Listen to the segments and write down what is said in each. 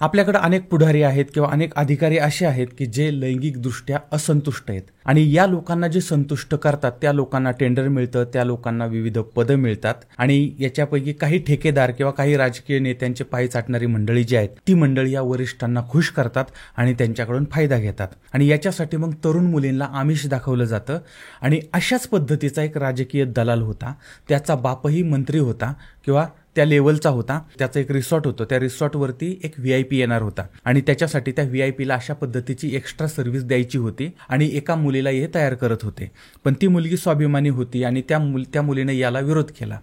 आपल्याकडे अनेक पुढारी आहेत किंवा अनेक अधिकारी असे आहेत की जे लैंगिकदृष्ट्या असंतुष्ट आहेत आणि या लोकांना जे संतुष्ट करतात त्या लोकांना टेंडर मिळतं, त्या लोकांना विविध पदं मिळतात आणि याच्यापैकी काही ठेकेदार किंवा काही राजकीय नेत्यांचे पाय चाटणारी मंडळी जी आहेत ती मंडळी या वरिष्ठांना खुश करतात आणि त्यांच्याकडून फायदा घेतात आणि याच्यासाठी मग तरुण मुलींना आमिष दाखवलं जातं. आणि अशाच पद्धतीचा एक राजकीय दलाल होता, त्याचा बापही मंत्री होता किंवा त्या लेवलचा होता. त्याचं एक रिसॉर्ट होतं, त्या रिसॉर्टवरती एक VIP येणार होता आणि त्याच्यासाठी त्या VIPला अशा पद्धतीची एक्स्ट्रा सर्व्हिस द्यायची होती आणि एका मुलीला हे तयार करत होते. पण ती मुलगी स्वाभिमानी होती आणि त्या मुलीने याला विरोध केला.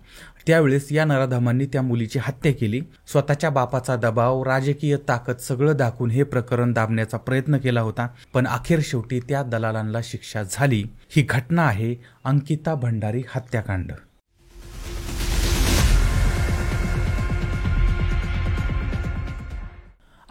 त्यावेळेस या नराधमांनी त्या मुलीची हत्या केली. स्वतःच्या बापाचा दबाव, राजकीय ताकद सगळं दाखवून हे प्रकरण दाबण्याचा प्रयत्न केला होता, पण अखेर शेवटी त्या दलालांना शिक्षा झाली. ही घटना आहे अंकिता भंडारी हत्याकांड.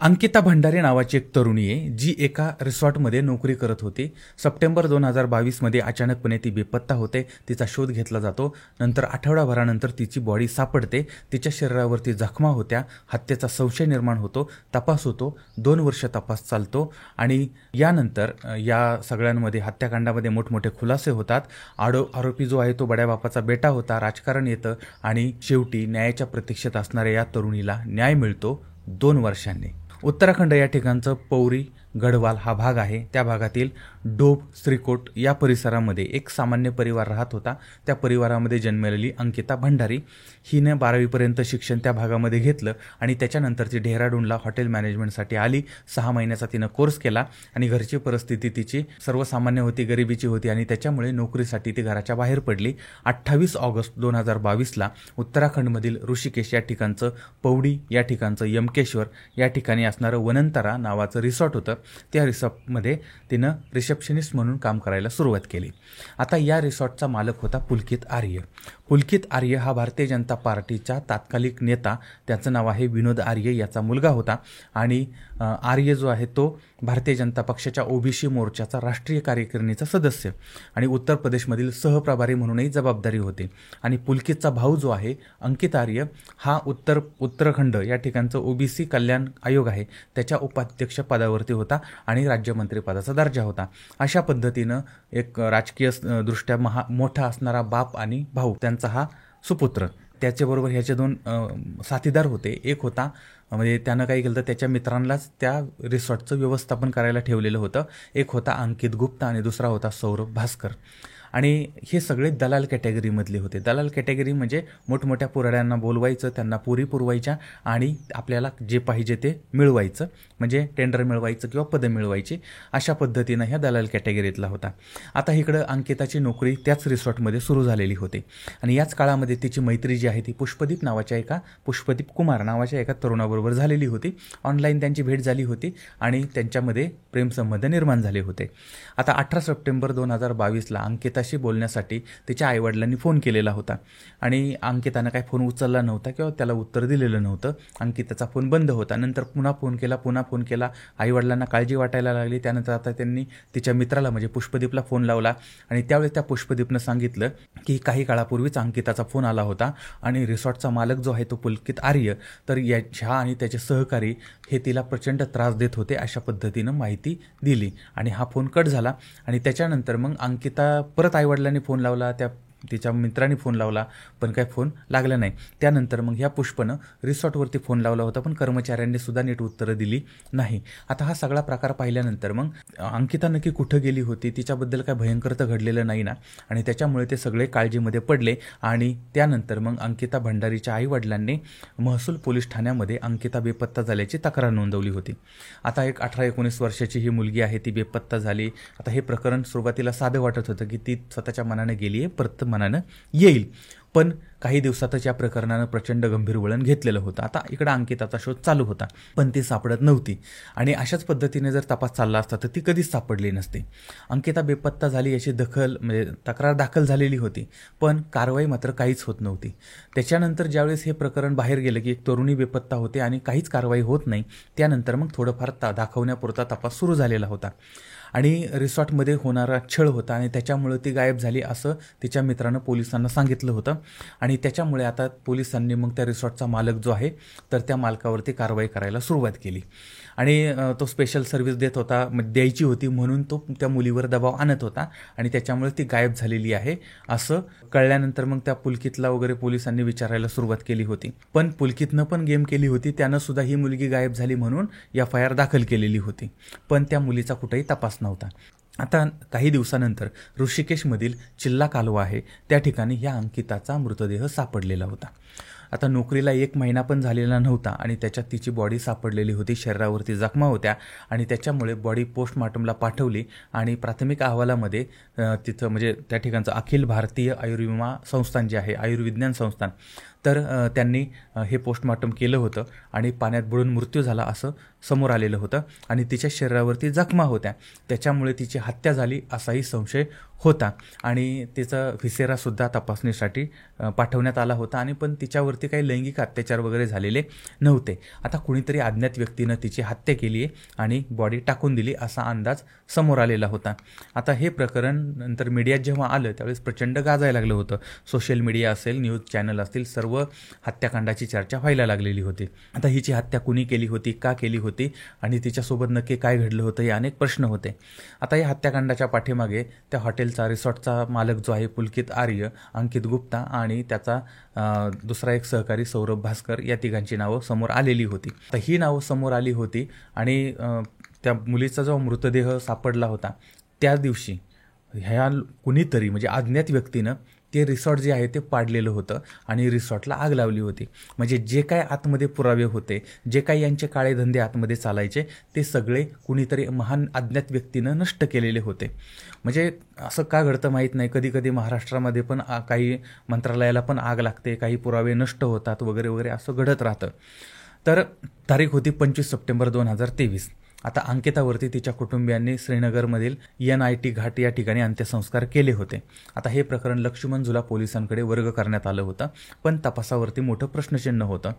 अंकिता भंडारी नावाची एक तरुणी आहे जी एका रिसॉर्टमध्ये नोकरी करत होती. सप्टेंबर 2022 अचानकपणे ती बेपत्ता होते. तिचा शोध घेतला जातो. नंतर आठवडाभरानंतर तिची बॉडी सापडते. तिच्या शरीरावरती जखमा होत्या. हत्येचा संशय निर्माण होतो. तपास होतो. 2 वर्ष तपास चालतो आणि यानंतर या सगळ्यांमध्ये हत्याकांडामध्ये मोठमोठे खुलासे होतात. आरोपी जो आहे तो बड्या बापाचा बेटा होता. राजकारण येतं आणि शेवटी न्यायाच्या प्रतीक्षेत असणाऱ्या या तरुणीला न्याय मिळतो 2 वर्षांनी. उत्तराखंड या ठिकाणचं पौरी गढवाल हा भाग आहे. त्या भागातील डोब, श्रीकोट या परिसरामध्ये एक सामान्य परिवार राहत होता. त्या परिवारामध्ये जन्मलेली अंकिता भंडारी हिने 12वीपर्यंत शिक्षण त्या भागामध्ये घेतलं आणि त्याच्यानंतर ती डेहराडूनला हॉटेल मॅनेजमेंटसाठी आली. 6 महिन्याचा तिनं कोर्स केला आणि घरची परिस्थिती तिची सर्वसामान्य होती, गरिबीची होती आणि त्याच्यामुळे नोकरीसाठी ती घराच्या बाहेर पडली. 28 ऑगस्ट 2022 उत्तराखंडमधील ऋषिकेश या ठिकाणचं पौडी या ठिकाणचं यमकेश्वर या ठिकाणी असणारं वनंतरा नावाचं रिसॉर्ट होतं. त्या रिसॉर्टमध्ये तिनं रिसेप्शनिस्ट म्हणून काम करायला सुरुवात केली. आता या रिसॉर्टचा मालक होता पुलकित आर्य. पुलकित आर्य हा भारतीय जनता पार्टीचा तात्कालिक नेता, त्याचं नाव आहे विनोद आर्य, याचा मुलगा होता आणि आर्य जो आहे तो भारतीय जनता पक्षाच्या OBC मोर्चाचा राष्ट्रीय कार्यकारिणीचा सदस्य आणि उत्तर प्रदेशमधील सहप्रभारी म्हणूनही जबाबदारी होती. आणि पुलकितचा भाऊ जो आहे अंकित आर्य हा उत्तराखंड या ठिकाणचं OBC कल्याण आयोग आहे त्याच्या उपाध्यक्ष पदावरती होता आणि राज्यमंत्री पदाचा दर्जा होता. अशा पद्धतीनं एक राजकीय दृष्ट्या मोठा असणारा बाप आणि भाऊ, त्यांचा हा सुपुत्र. त्याच्याबरोबर ह्याचे 2 साथीदार होते. एक होता म्हणजे त्यानं काय केलं तर त्याच्या मित्रांनाच त्या रिसॉर्टचं व्यवस्थापन करायला ठेवलेलं होतं. एक होता अंकित गुप्ता आणि दुसरा होता सौरभ भास्कर. आणि हे सगळे दलाल कॅटेगरीमधले होते. दलाल कॅटेगरी म्हणजे मोठमोठ्या पुराड्यांना बोलवायचं, त्यांना पुरी पुरवायच्या आणि आपल्याला जे पाहिजे ते मिळवायचं, म्हणजे टेंडर मिळवायचं किंवा पदं मिळवायची. अशा पद्धतीनं ह्या दलाल कॅटेगरीतला होता. आता इकडं अंकिताची नोकरी त्याच रिसॉर्टमध्ये सुरू झालेली होती आणि याच काळामध्ये तिची मैत्री जी आहे ती पुष्पदीप कुमार नावाच्या एका तरुणाबरोबर झालेली होती. ऑनलाईन त्यांची भेट झाली होती आणि त्यांच्यामध्ये प्रेमसंबंध निर्माण झाले होते. आता 18 सप्टेंबर 2022 अंकिताशी बोलण्यासाठी तिच्या आईवडिलांनी फोन केलेला होता आणि अंकितानं काय फोन उचलला नव्हता किंवा त्याला उत्तर दिलेलं नव्हतं. अंकिताचा फोन बंद होता. नंतर पुन्हा फोन केला. आईवडिलांना काळजी वाटायला लागली. त्यानंतर आता त्यांनी तिच्या मित्राला म्हणजे पुष्पदीपला फोन लावला आणि त्यावेळेस त्या पुष्पदीपनं सांगितलं की काही काळापूर्वीच अंकिताचा फोन आला होता आणि रिसॉर्टचा मालक जो आहे तो पुलकित आर्य, तर ह्या आणि त्याचे सहकारी हे तिला प्रचंड त्रास देत होते, अशा पद्धतीनं माहिती दिली आणि हा फोन कट झाला. आणि त्याच्यानंतर मग अंकिता परत आईवडिलांनी फोन लावला, तिच्या मित्रांनी फोन लावला, पण काय फोन लागला नाही. त्यानंतर मग ह्या पुष्पनं रिसॉर्टवरती फोन लावला होता, पण कर्मचाऱ्यांनी सुद्धा नीट उत्तरं दिली नाही. आता हा सगळा प्रकार पाहिल्यानंतर मग अंकिता नक्की कुठं गेली होती, तिच्याबद्दल काय भयंकर तर घडलेलं नाही ना, आणि त्याच्यामुळे ते सगळे काळजीमध्ये पडले. आणि त्यानंतर मग अंकिता भंडारीच्या आईवडिलांनी महसूल पोलीस ठाण्यामध्ये अंकिता बेपत्ता झाल्याची तक्रार नोंदवली होती. आता एक 18-19 वर्षाची ही मुलगी आहे, ती बेपत्ता झाली. आता हे प्रकरण सुरुवातीला साधं वाटत होतं की ती स्वतःच्या मनाने गेली आहे, परत मनानं येईल, पण काही दिवसातच या प्रकरणानं प्रचंड गंभीर वळण घेतलेलं होतं. आता इकडं अंकिताचा शोध चालू होता, पण ती सापडत नव्हती आणि अशाच पद्धतीने जर तपास चालला असता तर ती कधीच सापडली नसते. अंकिता बेपत्ता झाली याची तक्रार दाखल झालेली होती, पण कारवाई मात्र काहीच होत नव्हती. त्याच्यानंतर ज्यावेळेस हे प्रकरण बाहेर गेलं की एक तरुणी बेपत्ता होते आणि काहीच कारवाई होत नाही, त्यानंतर मग थोडंफार दाखवण्यापुरता तपास सुरू झालेला होता. आणि रिसॉर्टमध्ये होणारा छळ होता आणि त्याच्यामुळे ती गायब झाली असं तिच्या मित्रानं पोलिसांना सांगितलं होतं. आणि त्याच्यामुळे आता पोलिसांनी मग त्या रिसॉर्टचा मालक जो आहे तर त्या मालकावरती कारवाई करायला सुरुवात केली. आणि तो स्पेशल सर्व्हिस देत होता, द्यायची होती म्हणून तो त्या मुलीवर दबाव आणत होता आणि त्याच्यामुळे ती गायब झालेली आहे असं कळल्यानंतर मग त्या पुलकितला वगैरे पोलिसांनी विचारायला सुरुवात केली होती. पण पुलकितनं पण गेम केली होती, त्यानं सुद्धा ही मुलगी गायब झाली म्हणून FIR दाखल केलेली होती, पण त्या मुलीचा कुठेही तपास नव्हता. आता काही दिवसानंतर ऋषिकेशमधील चिल्ला कालवा आहे त्या ठिकाणी ह्या अंकिताचा मृतदेह सापडलेला होता. आता नोकरीला 1 महिना पण झालेला नव्हता आणि त्याच्यात तिची बॉडी सापडलेली होती, शरीरावरती जखमा होत्या आणि त्याच्यामुळे बॉडी पोस्टमॉर्टमला पाठवली आणि प्राथमिक अहवालामध्ये तिथं म्हणजे त्या ठिकाणचं अखिल भारतीय आयुर्विमा संस्थान जे आहे, आयुर्विज्ञान संस्थान, तर त्यांनी हे पोस्टमॉर्टम केलं होतं आणि पाण्यात बुडून मृत्यू झाला असं समोर आलेलं होतं आणि तिच्या शरीरावरती जखमा होत्या, त्याच्यामुळे तिची हत्या झाली असाही संशय होता आणि तिचा व्हिसेरासुद्धा तपासणीसाठी पाठवण्यात आला होता आणि पण तिच्यावरती काही लैंगिक अत्याचार वगैरे झालेले नव्हते. आता कुणीतरी अज्ञात व्यक्तीनं तिची हत्या केली आहे आणि बॉडी टाकून दिली असा अंदाज समोर आलेला होता. आता हे प्रकरण नंतर मीडियात जेव्हा आलं त्यावेळेस प्रचंड गाजायला लागलं होतं. सोशल मीडिया असेल, न्यूज चॅनल असतील, सर्व हत्याकांडाची चर्चा व्हायला लागलेली होती. आता हिची हत्या कुणी केली होती, का केली होती आणि तिच्यासोबत नक्की काय घडलं होतं हे अनेक प्रश्न होते. आता या हत्याकांडाच्या पाठीमागे त्या हॉटेलचा रिसॉर्टचा मालक जो आहे पुलकित आर्य, अंकित गुप्ता आणि त्याचा दुसरा एक सहकारी सौरभ भास्कर या तिघांची नावं समोर आलेली होती. तर ही नावं समोर आली होती आणि त्या मुलीचा जो मृतदेह सापडला होता त्या दिवशी ह्या कुणीतरी म्हणजे अज्ञात व्यक्तीनं ते रिसॉर्ट जे आहे ते पाडलेलं होतं आणि रिसॉर्टला आग लावली होती. म्हणजे जे काय आतमध्ये पुरावे होते, जे काही यांचे काळे धंदे आतमध्ये चालायचे ते सगळे कुणीतरी महान अज्ञात व्यक्तीनं नष्ट केलेले होते. म्हणजे असं का घडतं माहीत नाही, कधी कधी महाराष्ट्रामध्ये पण काही मंत्रालयाला पण आग लागते, काही पुरावे नष्ट होतात वगैरे वगैरे असं घडत राहतं. तर तारीख होती 25 सप्टेंबर 2023. आता अंकितावरती तिच्या कुटुंबियांनी श्रीनगरमधील NIT घाट या ठिकाणी अंत्यसंस्कार केले होते. आता हे प्रकरण लक्ष्मण झुला पोलिसांकडे वर्ग करण्यात आलं होतं, पण तपासावरती मोठं प्रश्नचिन्ह होतं.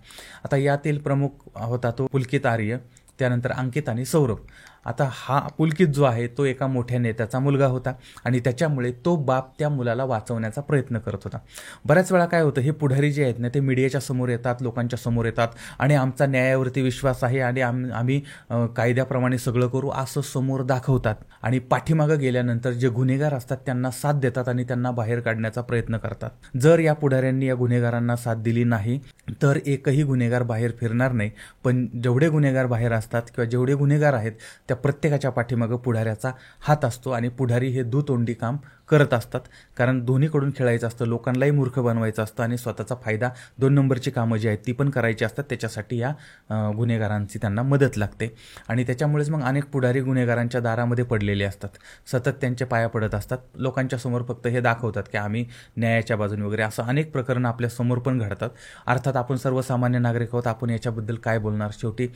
आता यातील प्रमुख होता तो पुलकित आर्य, त्यानंतर अंकित आणि सौरभ. आता हा पुलकित जो आहे तो एका मोठ्या नेत्याचा मुलगा होता आणि त्याच्यामुळे तो बाप त्या मुलाला वाचवण्याचा प्रयत्न करत होता. बऱ्याच वेळा काय होतं, हे पुढारी जे आहेत ना ते मीडियाच्या समोर येतात, लोकांच्या समोर येतात आणि आमचा न्यायावरती विश्वास आहे आणि आम्ही कायद्याप्रमाणे सगळं करू असं समोर दाखवतात आणि पाठीमागं गेल्यानंतर जे गुन्हेगार असतात त्यांना साथ देतात आणि त्यांना बाहेर काढण्याचा प्रयत्न करतात. जर या पुढाऱ्यांनी या गुन्हेगारांना साथ दिली नाही तर एकही गुन्हेगार बाहेर फिरणार नाही. पण जेवढे गुन्हेगार बाहेर असतात किंवा जेवढे गुन्हेगार आहेत त्या प्रत्येकाच्या पाठीमागं पुढाऱ्याचा हात असतो आणि पुढारी हे दुतोंडी काम करत असतात, कारण दोन्हीकडून खेळायचं असतं, लोकांनाही मूर्ख बनवायचं असतं आणि स्वतःचा फायदा 2 नंबरची कामं जी आहेत ती पण करायची असतात. त्याच्यासाठी या गुन्हेगारांची त्यांना मदत लागते आणि त्याच्यामुळेच मग अनेक पुढारी गुन्हेगारांच्या दारामध्ये पडलेले असतात, सतत त्यांचे पाया पडत असतात. लोकांच्या समोर फक्त हे दाखवतात की आम्ही न्यायाच्या बाजूने वगैरे, असं अनेक प्रकरणं आपल्या समोर पण घडतात. अर्थात आपण सर्वसामान्य नागरिक आहोत, आपण याच्याबद्दल काय बोलणार, शेवटी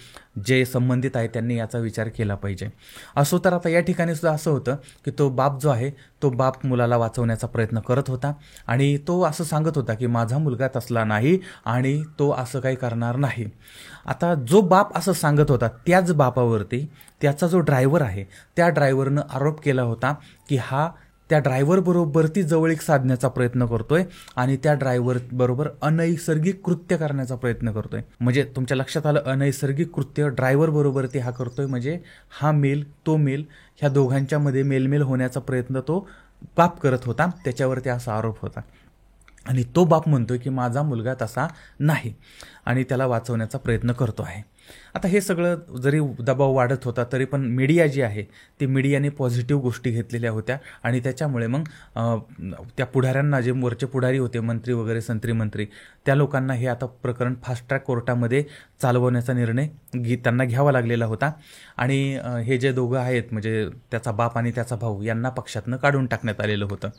जे संबंधित आहे त्यांनी याचा विचार केला पाहिजे. असो तर आता या ठिकाणी सुद्धा असं होतं की तो बाप जो आहे तो बाप मुलाला वाचवण्याचा प्रयत्न करत होता आणि तो असं सांगत होता की माझा मुलगा तसला नाही आणि तो असं काही करणार नाही. आता जो बाप असं सांगत होता त्याच बापावरती त्याचा जो ड्रायव्हर आहे त्या ड्रायव्हरनं आरोप केला होता की हा त्या ड्रायव्हर बरोबर ती जवळीक साधण्याचा प्रयत्न करतोय आणि त्या ड्रायव्हर बरोबर अनैसर्गिक कृत्य करण्याचा प्रयत्न करतोय. म्हणजे तुमच्या लक्षात आलं, अनैसर्गिक कृत्य ड्रायव्हर बरोबर ती हा करतोय, म्हणजे हा मेल तो मेल ह्या दोघांच्या मध्ये मेलमेल होण्याचा प्रयत्न तो बाप करत होता. त्याच्यावरती असा आरोप होता आणि तो बाप म्हणतोय की माझा मुलगा तसा नाही आणि त्याला वाचवण्याचा प्रयत्न करतो आहे. आता हे सगळं जरी दबाव वाढत होता तरी पण मीडिया जी आहे ती मीडियाने पॉझिटिव्ह गोष्टी घेतलेल्या होत्या आणि त्याच्यामुळे मग त्या पुढाऱ्यांना, जे वरचे पुढारी होते मंत्री वगैरे संत्री मंत्री, त्या लोकांना हे आता प्रकरण फास्ट ट्रॅक कोर्टामध्ये चालवण्याचा निर्णय त्यांना घ्यावा लागलेला होता आणि हे जे दोघं आहेत म्हणजे त्याचा बाप आणि त्याचा भाऊ यांना पक्षातनं काढून टाकण्यात आलेलं होतं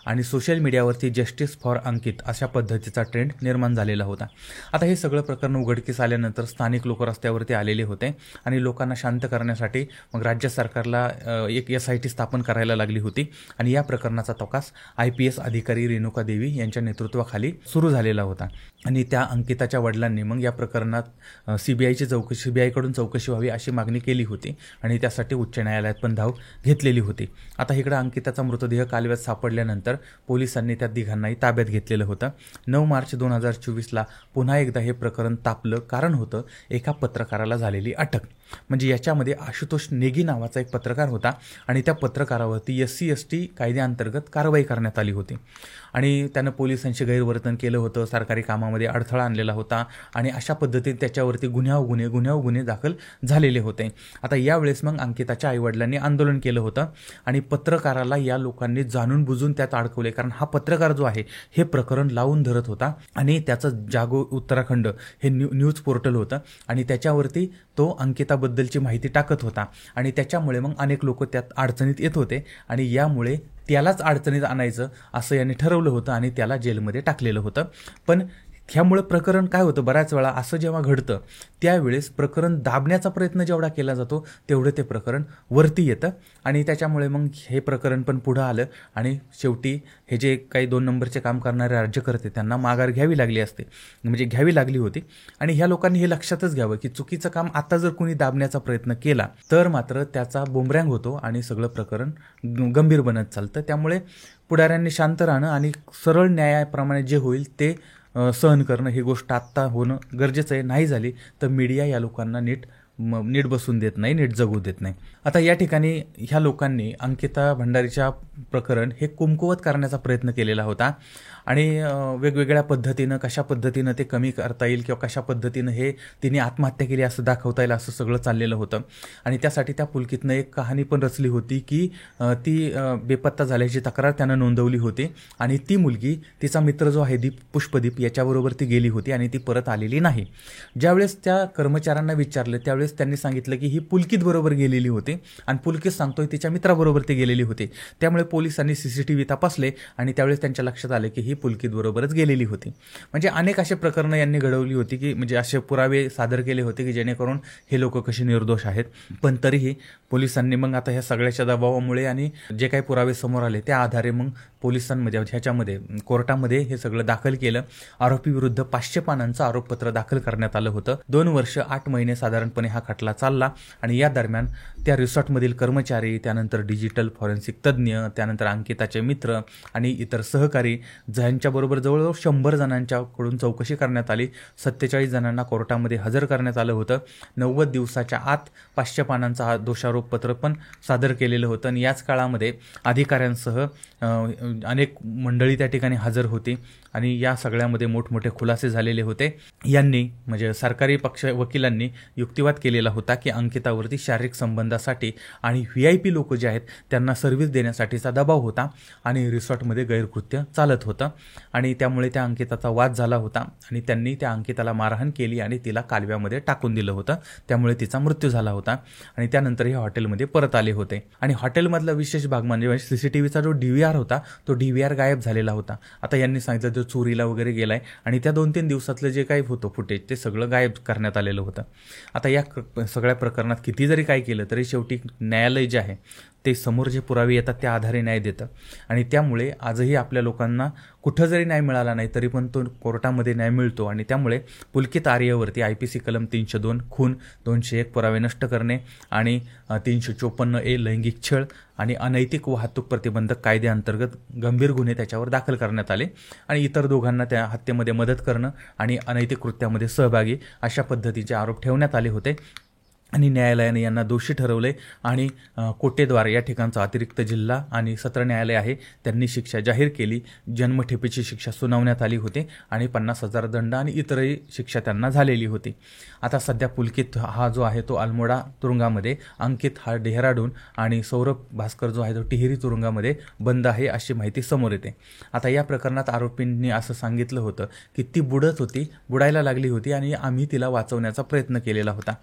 आणि सोशल मीडियावरती जस्टिस फॉर अंकित अशा पद्धतीचा ट्रेंड निर्माण झालेला होता. आता हे सगळं प्रकरण उघडकीस आल्यानंतर स्थानिक लोक रस्त्यावरती आलेले होते आणि लोकांना शांत करण्यासाठी मग राज्य सरकारला एक SIT स्थापन करायला लागली होती आणि या प्रकरणाचा तपास IPS अधिकारी रेणुका देवी यांच्या नेतृत्वाखाली सुरू झालेला होता आणि त्या अंकिताच्या वडिलांनी मग या प्रकरणात CBIकडून चौकशी व्हावी अशी मागणी केली होती आणि त्यासाठी उच्च न्यायालयात पण धाव घेतलेली होती. आता इकडं अंकिताचा मृतदेह कालव्यात सापडल्यानंतर पोलिसांनी त्या तिघांनाही ताब्यात घेतलेलं होतं. 9 मार्च 2024ला पुन्हा एकदा हे प्रकरण तापलं. कारण होतं एका पत्रकाराला झालेली अटक. म्हणजे याच्यामध्ये आशुतोष नेगी नावाचा एक पत्रकार होता आणि त्या पत्रकारावरती SC/ST कायद्याअंतर्गत कारवाई करण्यात आली होती आणि त्यानं पोलिसांशी गैरवर्तन केलं होतं, सरकारी कामामध्ये अडथळा आणलेला होता आणि अशा पद्धतीने त्याच्यावरती गुन्हे दाखल झालेले होते. आता यावेळेस मग अंकिताच्या आईवडिलांनी आंदोलन केलं होतं आणि पत्रकाराला या लोकांनी जाणून बुजून त्यात अडकवले. कारण हा पत्रकार जो आहे हे प्रकरण लावून धरत होता आणि त्याचं जागो उत्तराखंड हे न्यूज पोर्टल होतं आणि त्याच्यावरती तो अंकिताबद्दलची माहिती टाकत होता आणि त्याच्यामुळे मग अनेक लोक त्यात अडचणीत येत होते आणि यामुळे त्यालाच अडचणीत आणायचं असं यांनी ठरवलं होतं आणि त्याला जेलमध्ये टाकलेलं होतं. पण ह्यामुळे प्रकरण काय होतं, बऱ्याच वेळा असं जेव्हा घडतं त्यावेळेस प्रकरण दाबण्याचा प्रयत्न जेवढा केला जातो तेवढं ते प्रकरण वरती येतं आणि त्याच्यामुळे मग हे प्रकरण पण पुढं आलं आणि शेवटी हे जे काही 2 नंबरचे काम करणारे राज्यकर्ते त्यांना माघार घ्यावी लागली होती आणि ह्या लोकांनी हे लक्षातच घ्यावं की चुकीचं काम आता जर कोणी दाबण्याचा प्रयत्न केला तर मात्र त्याचा बुमरँग होतो आणि सगळं प्रकरण गंभीर बनत चालतं. त्यामुळे पुढाऱ्यांनी शांत राहणं आणि सरळ न्यायाप्रमाणे जे होईल ते सहन करणं ही गोष्ट आत्ता होणं गरजेचं आहे. नाही झाली तर मीडिया या लोकांना नीट बसून देत नाही, नीट जगू देत नाही. आता या ठिकाणी ह्या लोकांनी अंकिता भंडारीच्या प्रकरण हे कुमकुवत करण्याचा प्रयत्न केलेला होता आणि वेगवेगळ्या पद्धतीनं कशा पद्धतीनं ते कमी करता येईल किंवा कशा पद्धतीनं हे तिने आत्महत्या केली असं दाखवता येईल असं सगळं चाललेलं होतं आणि त्यासाठी त्या पुलकितनं एक कहाणी पण रचली होती की ती बेपत्ता झाल्याची तक्रार त्यानं नोंदवली होती आणि ती मुलगी तिचा मित्र जो आहे पुष्पदीप याच्याबरोबर ती गेली होती आणि ती परत आलेली नाही. ज्यावेळेस त्या कर्मचाऱ्यांना विचारलं त्यावेळेस त्यांनी सांगितलं की ही पुलकित बरोबर गेलेली होती आणि पुलकित सांगतोय तिच्या मित्राबरोबर ती गेलेली होती. त्यामुळे पोलिसांनी CCTV तपासले आणि त्यावेळेस त्यांच्या लक्षात आले की ही पुलकित बरोबरच गेलेली होती. म्हणजे अनेक असे प्रकरणं यांनी घडवली होती की म्हणजे असे पुरावे सादर केले होते की जेणेकरून हे लोक कसे निर्दोष आहेत. पण तरीही पोलिसांनी मग आता ह्या सगळ्याच्या दबावामुळे आणि जे काही पुरावे समोर आले त्या आधारे मग पोलिसांमध्ये ह्याच्यामध्ये कोर्टामध्ये हे सगळं दाखल केलं. आरोपी विरुद्ध 500 पानांचं आरोपपत्र दाखल करण्यात आलं होतं. 2 वर्ष 8 महिने साधारणपणे हा खटला चालला आणि या दरम्यान त्या रिसॉर्टमधील कर्मचारी, त्यानंतर डिजिटल फॉरेन्सिक तज्ज्ञ, त्यानंतर अंकिताचे मित्र आणि इतर सहकारी ज्यांच्याबरोबर जवळजवळ 100 जणांच्याकडून चौकशी करण्यात आली. 47 जणांना कोर्टामध्ये हजर करण्यात आलं होतं. 90 दिवसाच्या आत 500 पानांचं दोषारोपपत्र पण सादर केलेलं होतं आणि याच काळामध्ये अधिकाऱ्यांसह अनेक मंडळी त्या ठिकाणी हजर होती आणि या सगळ्यामध्ये मोठमोठे खुलासे झालेले होते. यांनी म्हणजे सरकारी वकिलांनी युक्तिवाद केलेला होता की अंकितावरती शारीरिक संबंधासाठी आणि VIP लोक जे आहेत त्यांना सर्व्हिस देण्यासाठीचा दबाव होता आणि रिसॉर्टमध्ये गैरकृत्य चालत होतं आणि त्यामुळे त्या अंकिताचा वाद झाला होता आणि त्यांनी त्या अंकिताला मारहाण केली आणि तिला कालव्यामध्ये टाकून दिलं होतं. त्यामुळे तिचा मृत्यू झाला होता आणि त्यानंतर हे हॉटेलमध्ये परत आले होते आणि हॉटेलमधला विशेष भाग म्हणजे CCTVचा जो DVR होता तो DVR गायब झालेला होता. आता यांनी सांगितलं जो चोरीला वगैरे गेलाय आणि त्या 2-3 दिवसातलं जे काही होतं फुटेज ते सगळं गायब करण्यात आलेलं होतं. आता या सगळ्या प्रकरणात किती जरी काय केलं तरी शेवटी न्यायालय जे आहे ते समोर जे पुरावे येतात त्या आधारे न्याय देतं आणि त्यामुळे आजही आपल्या लोकांना कुठं जरी न्याय मिळाला नाही तरी पण तो कोर्टामध्ये न्याय मिळतो आणि त्यामुळे पुलकित आर्यवरती IPC कलम 302 खून, 201 पुरावे नष्ट करणे आणि 354A लैंगिक छळ आणि अनैतिक वाहतूक प्रतिबंधक कायद्याअंतर्गत गंभीर गुन्हे त्याच्यावर दाखल करण्यात आले आणि इतर दोघांना त्या हत्येमध्ये मदत करणं आणि अनैतिक कृत्यामध्ये सहभागी अशा पद्धतीचे आरोप ठेवण्यात आले होते आणि न्यायालयाने यांना दोषी ठरवले आणि कोटेद्वार या ठिकाणचा अतिरिक्त जिल्हा आणि सत्र न्यायालय आहे त्यांनी शिक्षा जाहीर केली. जन्मठेपेची शिक्षा सुनावण्यात आली होती आणि 50,000 दंड आणि इतरही शिक्षा त्यांना झालेली होती. आता सध्या पुलकित हा जो आहे तो अल्मोडा तुरुंगामध्ये, अंकित हा डेहराडून आणि सौरभ भास्कर जो आहे तो टिहरी तुरुंगामध्ये बंद आहे अशी माहिती समोर येते. आता या प्रकरणात आरोपींनी असं सांगितलं होतं की ती बुडायला लागली होती आणि आम्ही तिला वाचवण्याचा प्रयत्न केलेला होता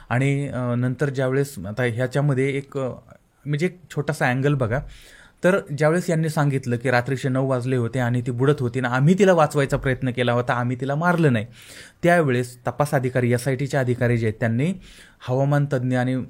आणि नंतर ज्यावेळेस आता ह्याच्यामध्ये एक म्हणजे एक छोटासा अँगल बघा तर ज्यावेळेस यांनी सांगितलं की रात्रीचे 9 वाजले होते आणि ती बुडत होती आणि आम्ही तिला वाचवायचा प्रयत्न केला होता, आम्ही तिला मारलं नाही, त्यावेळेस तपास अधिकारी SITचे अधिकारी जे आहेत त्यांनी हवामान तज्ज्ञ आणि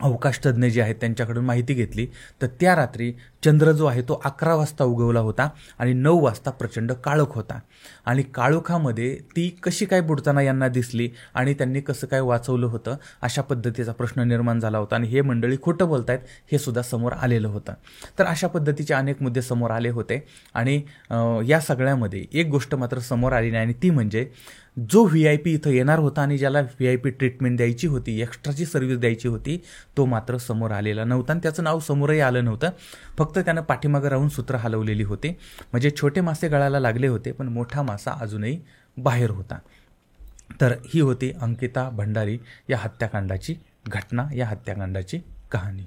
अवकाश तज्ज्ञ जे आहेत त्यांच्याकडून माहिती घेतली. तर त्या रात्री चंद्र जो आहे तो 11 वाजता उगवला होता आणि 9 वाजता प्रचंड काळोख होता आणि काळोखामध्ये ती कशी काय बुडताना यांना दिसली आणि त्यांनी कसं काय वाचवलं होतं, अशा पद्धतीचा प्रश्न निर्माण झाला होता. आणि हे मंडळी खोटं बोलतायत हे सुद्धा समोर आलेलं होतं. तर अशा पद्धतीचे अनेक मुद्दे समोर आले होते आणि या सगळ्यामध्ये एक गोष्ट मात्र समोर आली नाही आणि ती म्हणजे जो VIP इथं येणार होता आणि ज्याला VIP ट्रीटमेंट द्यायची होती, एक्स्ट्राची सर्व्हिस द्यायची होती, तो मात्र समोर आलेला नव्हता आणि त्याचं नाव समोरही आलं नव्हतं. फक्त त्यानं पाठीमागं राहून सूत्र हलवलेली होती. म्हणजे छोटे मासे गळाला लागले होते पण मोठा मासा अजूनही बाहेर होता. तर ही होती अंकिता भंडारी या हत्याकांडाची घटना, या हत्याकांडाची कहाणी.